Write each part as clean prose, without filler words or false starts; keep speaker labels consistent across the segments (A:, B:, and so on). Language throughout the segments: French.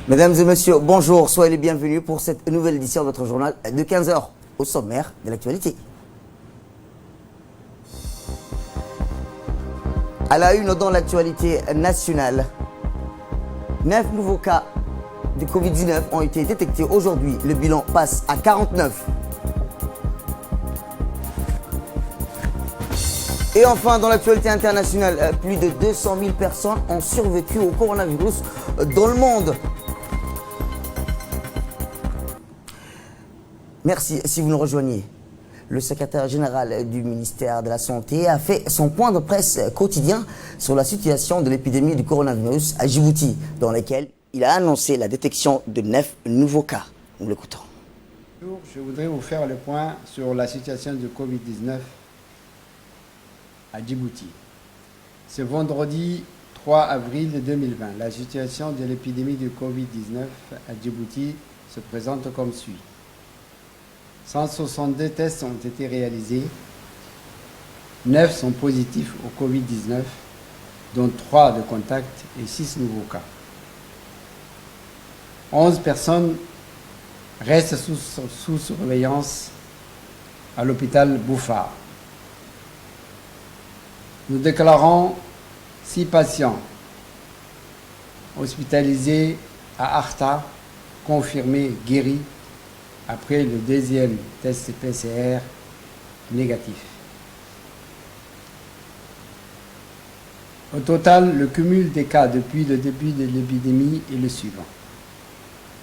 A: Mesdames et messieurs, bonjour, soyez les bienvenus pour cette nouvelle édition de votre journal de 15 h au sommaire de l'actualité. À la une dans l'actualité nationale, 9 nouveaux cas de Covid-19 ont été détectés aujourd'hui. Le bilan passe à 49. Et enfin, dans l'actualité internationale, plus de 200 000 personnes ont survécu au coronavirus dans le monde. Merci si vous nous rejoignez. Le secrétaire général du ministère de la Santé a fait son point de presse quotidien sur la situation de l'épidémie du coronavirus à Djibouti, dans lequel il a annoncé la détection de 9 nouveaux cas. Nous l'écoutons.
B: Bonjour, je voudrais vous faire le point sur la situation de Covid-19 à Djibouti. Ce vendredi 3 avril 2020, la situation de l'épidémie de Covid-19 à Djibouti se présente comme suit. 162 tests ont été réalisés, 9 sont positifs au Covid-19, dont 3 de contact et 6 nouveaux cas. 11 personnes restent sous surveillance à l'hôpital Bouffard. Nous déclarons 6 patients hospitalisés à Arta, confirmés guéris après le deuxième test PCR négatif. Au total, le cumul des cas depuis le début de l'épidémie est le suivant.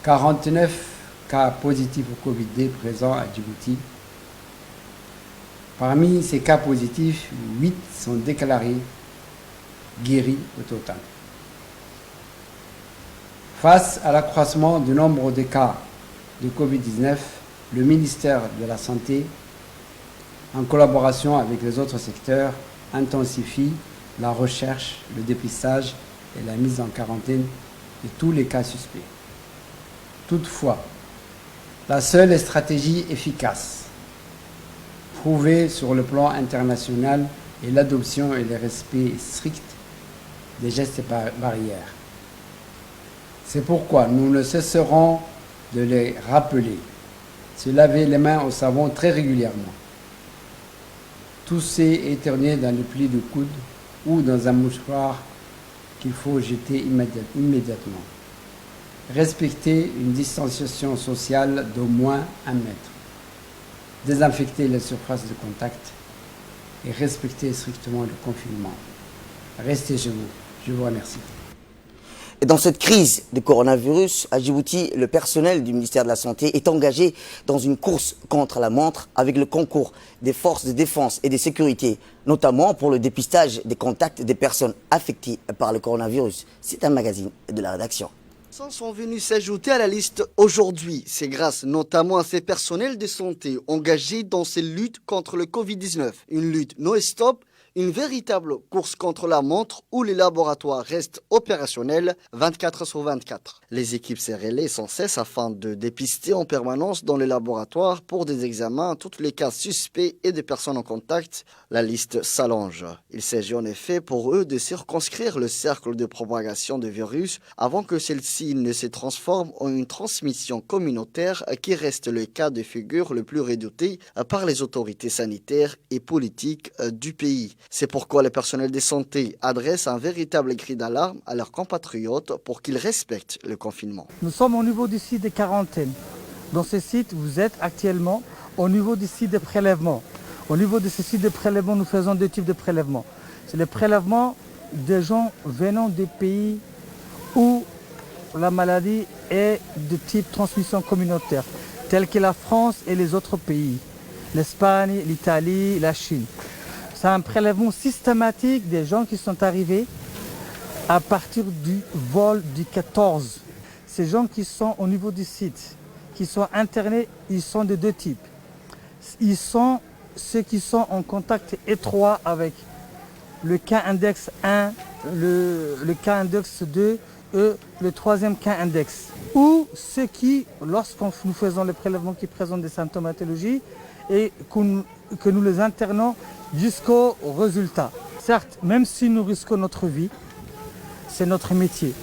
B: 49 cas positifs au Covid-19 présents à Djibouti. Parmi ces cas positifs, 8 sont déclarés guéris au total. Face à l'accroissement du nombre de cas de Covid-19, le ministère de la Santé, en collaboration avec les autres secteurs, intensifie la recherche, le dépistage et la mise en quarantaine de tous les cas suspects. Toutefois, la seule stratégie efficace, prouvée sur le plan international, est l'adoption et le respect strict des gestes barrières. C'est pourquoi nous ne cesserons de les rappeler, se laver les mains au savon très régulièrement, tousser et éternuer dans le pli de coude ou dans un mouchoir qu'il faut jeter immédiatement, respecter une distanciation sociale d'au moins 1 mètre, désinfecter les surfaces de contact et respecter strictement le confinement. Restez chez vous. Je vous remercie.
A: Et dans cette crise de coronavirus, à Djibouti, le personnel du ministère de la Santé est engagé dans une course contre la montre avec le concours des forces de défense et de sécurité, notamment pour le dépistage des contacts des personnes affectées par le coronavirus. C'est un magazine de la rédaction.
C: Sont venus s'ajouter à la liste aujourd'hui. C'est grâce notamment à ces personnels de santé engagés dans cette lutte contre le Covid-19. Une lutte non-stop, une véritable course contre la montre où les laboratoires restent opérationnels 24 sur 24. Les équipes CRL sans cesse afin de dépister en permanence dans les laboratoires pour des examens tous les cas suspects et des personnes en contact. La liste s'allonge. Il s'agit en effet pour eux de circonscrire le cercle de propagation du virus avant que celle-ci ne se transforme en une transmission communautaire qui reste le cas de figure le plus redouté par les autorités sanitaires et politiques du pays. C'est pourquoi le personnel de santé adresse un véritable cri d'alarme à leurs compatriotes pour qu'ils respectent le confinement.
D: Nous sommes au niveau du site de quarantaine. Dans ce site, vous êtes actuellement au niveau du site de prélèvement. Au niveau de ce site de prélèvement, nous faisons 2 types de prélèvements. C'est le prélèvement des gens venant des pays où la maladie est de type transmission communautaire, tels que la France et les autres pays, l'Espagne, l'Italie, la Chine. C'est un prélèvement systématique des gens qui sont arrivés à partir du vol du 14. Ces gens qui sont au niveau du site, qui sont internés, ils sont de 2 types. Ils sont ceux qui sont en contact étroit avec le cas index 1, le cas index 2 et le 3e cas index. Ou ceux qui, lorsque nous faisons les prélèvements qui présentent des symptomatologies et que nous les internons jusqu'au résultat. Certes, même si nous risquons notre vie, c'est notre métier.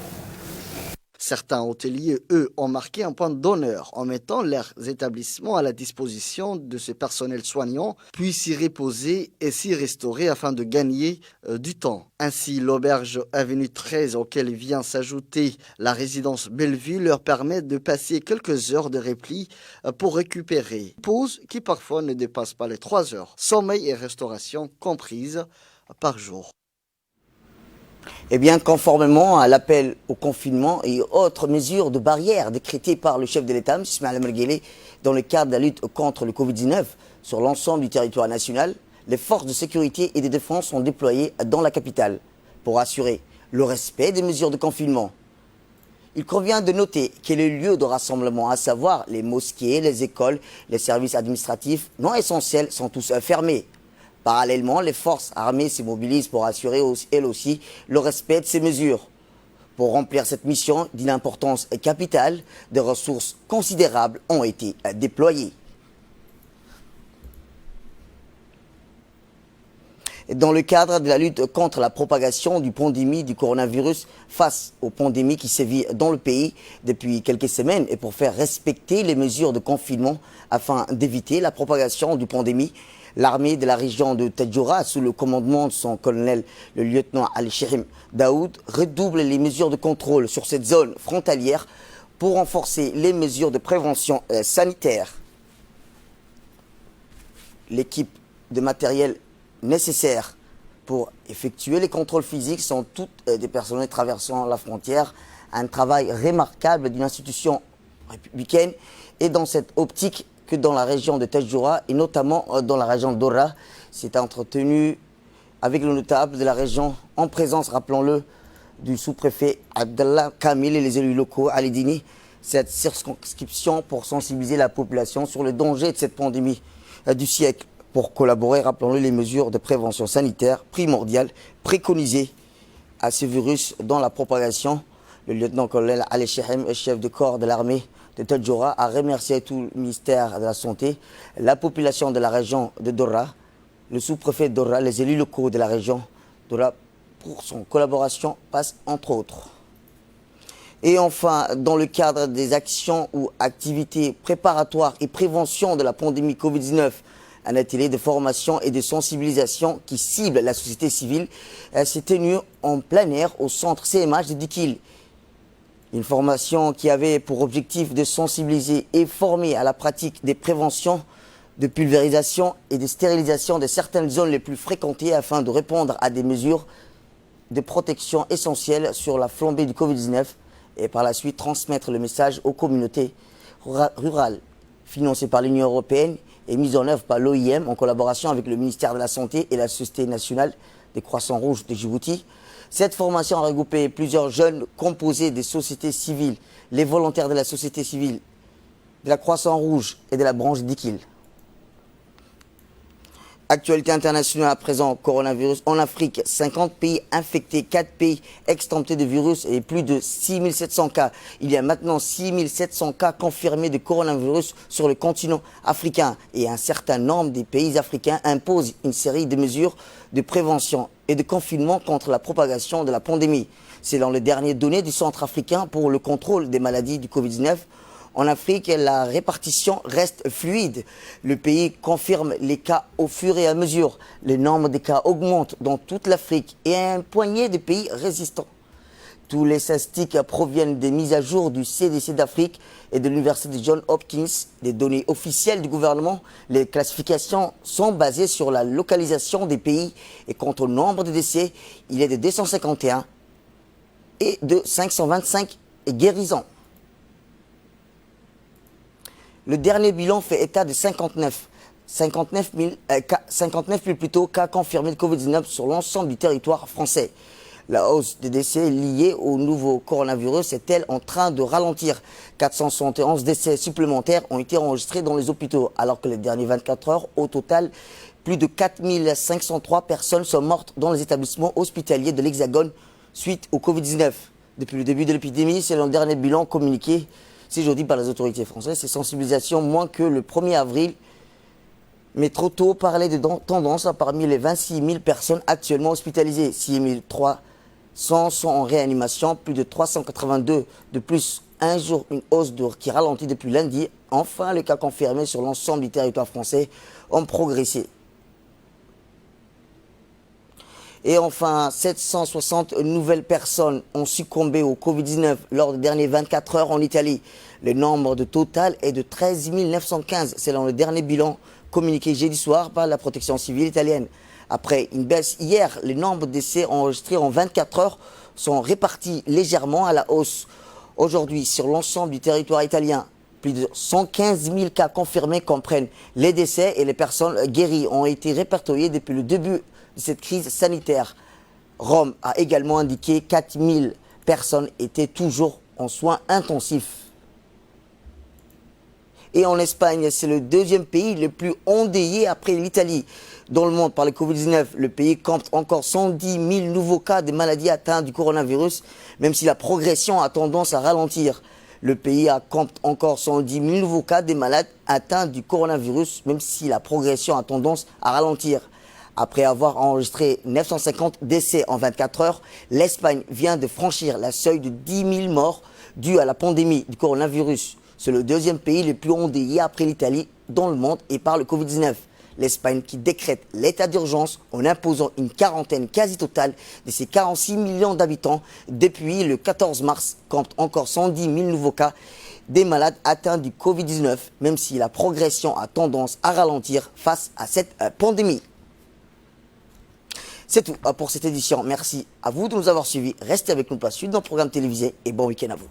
C: Certains hôteliers, eux, ont marqué un point d'honneur en mettant leurs établissements à la disposition de ce personnel soignant, puis s'y reposer et s'y restaurer afin de gagner du temps. Ainsi, l'auberge Avenue 13, auquel vient s'ajouter la résidence Bellevue, leur permet de passer quelques heures de repli pour récupérer. Pause qui parfois ne dépasse pas les 3 heures. Sommeil et restauration comprises par jour.
A: Eh bien, conformément à l'appel au confinement et autres mesures de barrière décrétées par le chef de l'État, M. Ismaël Merguele, dans le cadre de la lutte contre le Covid-19 sur l'ensemble du territoire national, les forces de sécurité et de défense sont déployées dans la capitale pour assurer le respect des mesures de confinement. Il convient de noter que les lieux de rassemblement, à savoir les mosquées, les écoles, les services administratifs non essentiels, sont tous fermés. Parallèlement, les forces armées se mobilisent pour assurer elles aussi le respect de ces mesures. Pour remplir cette mission d'une importance capitale, des ressources considérables ont été déployées. Dans le cadre de la lutte contre la propagation du pandémie du coronavirus face aux pandémies qui sévit dans le pays depuis quelques semaines et pour faire respecter les mesures de confinement afin d'éviter la propagation du pandémie, l'armée de la région de Tadjoura, sous le commandement de son colonel, le lieutenant Al-Shirim Daoud, redouble les mesures de contrôle sur cette zone frontalière pour renforcer les mesures de prévention sanitaire. L'équipe de matériel nécessaires pour effectuer les contrôles physiques sont toutes des personnels traversant la frontière. Un travail remarquable d'une institution républicaine et dans cette optique que dans la région de Tadjoura et notamment dans la région d'Ora, s'est entretenu avec le notable de la région en présence, rappelons-le, du sous-préfet Abdallah Kamil et les élus locaux à Lidini, cette circonscription pour sensibiliser la population sur le danger de cette pandémie du siècle. Pour collaborer, rappelons-le, les mesures de prévention sanitaire primordiales préconisées à ce virus dans la propagation. Le lieutenant-colonel Ali Shehem, chef de corps de l'armée de Tadjoura, a remercié tout le ministère de la Santé, la population de la région de Dora, le sous-préfet de Dora, les élus locaux de la région de Dora pour son collaboration, passe entre autres. Et enfin, dans le cadre des actions ou activités préparatoires et prévention de la pandémie Covid-19, un atelier de formation et de sensibilisation qui cible la société civile s'est tenu en plein air au centre CMH de Dikil. Une formation qui avait pour objectif de sensibiliser et former à la pratique des préventions de pulvérisation et de stérilisation de certaines zones les plus fréquentées afin de répondre à des mesures de protection essentielles sur la flambée du Covid-19 et par la suite transmettre le message aux communautés rurales financées par l'Union européenne et mise en œuvre par l'OIM en collaboration avec le ministère de la Santé et la Société nationale des Croissants Rouges de Djibouti. Cette formation a regroupé plusieurs jeunes composés des sociétés civiles, les volontaires de la société civile, de la Croissant Rouge et de la branche d'Ikil. Actualité internationale à présent, coronavirus en Afrique, 50 pays infectés, 4 pays extinctés de virus et plus de 6700 cas. Il y a maintenant 6700 cas confirmés de coronavirus sur le continent africain et un certain nombre des pays africains imposent une série de mesures de prévention et de confinement contre la propagation de la pandémie. Selon les dernières données du Centre africain pour le contrôle des maladies du Covid-19, en Afrique, la répartition reste fluide. Le pays confirme les cas au fur et à mesure. Le nombre de cas augmente dans toute l'Afrique et un poignet de pays résistants. Tous les statistiques proviennent des mises à jour du CDC d'Afrique et de l'Université de Johns Hopkins, des données officielles du gouvernement. Les classifications sont basées sur la localisation des pays et quant au nombre de décès, il est de 251 et de 525 guérisons. Le dernier bilan fait état de 59 000 plutôt cas confirmés de Covid-19 sur l'ensemble du territoire français. La hausse des décès liés au nouveau coronavirus est-elle en train de ralentir? 471 décès supplémentaires ont été enregistrés dans les hôpitaux, alors que les dernières 24 heures, au total, plus de 4 503 personnes sont mortes dans les établissements hospitaliers de l'Hexagone suite au Covid-19. Depuis le début de l'épidémie, c'est le dernier bilan communiqué c'est jeudi par les autorités françaises. Ces sensibilisations moins que le 1er avril, mais trop tôt parlait de tendance parmi les 26 000 personnes actuellement hospitalisées. 100 sont en réanimation, plus de 382 de plus. Un jour, une hausse qui ralentit depuis lundi. Enfin, les cas confirmés sur l'ensemble du territoire français ont progressé. Et enfin, 760 nouvelles personnes ont succombé au Covid-19 lors des dernières 24 heures en Italie. Le nombre total est de 13 915 selon le dernier bilan communiqué jeudi soir par la protection civile italienne. Après une baisse hier, le nombre de décès enregistrés en 24 heures sont répartis légèrement à la hausse. Aujourd'hui, sur l'ensemble du territoire italien, plus de 115 000 cas confirmés comprennent les décès et les personnes guéries ont été répertoriées depuis le début de cette crise sanitaire. Rome a également indiqué que 4 000 personnes étaient toujours en soins intensifs. Et en Espagne, c'est le deuxième pays le plus endeuillé après l'Italie. Dans le monde par le Covid-19, le pays compte encore 110 000 nouveaux cas de maladies atteintes du coronavirus, même si la progression a tendance à ralentir. Le pays compte encore 110 000 nouveaux cas de malades atteints du coronavirus, même si la progression a tendance à ralentir. Après avoir enregistré 950 décès en 24 heures, l'Espagne vient de franchir la seuil de 10 000 morts dues à la pandémie du coronavirus. C'est le deuxième pays le plus endeuillé après l'Italie dans le monde et par le Covid-19. L'Espagne qui décrète l'état d'urgence en imposant une quarantaine quasi totale de ses 46 millions d'habitants depuis le 14 mars, compte encore 110 000 nouveaux cas des malades atteints du Covid-19, même si la progression a tendance à ralentir face à cette pandémie. C'est tout pour cette édition. Merci à vous de nous avoir suivis. Restez avec nous pour la suite dans le programme télévisé et bon week-end à vous.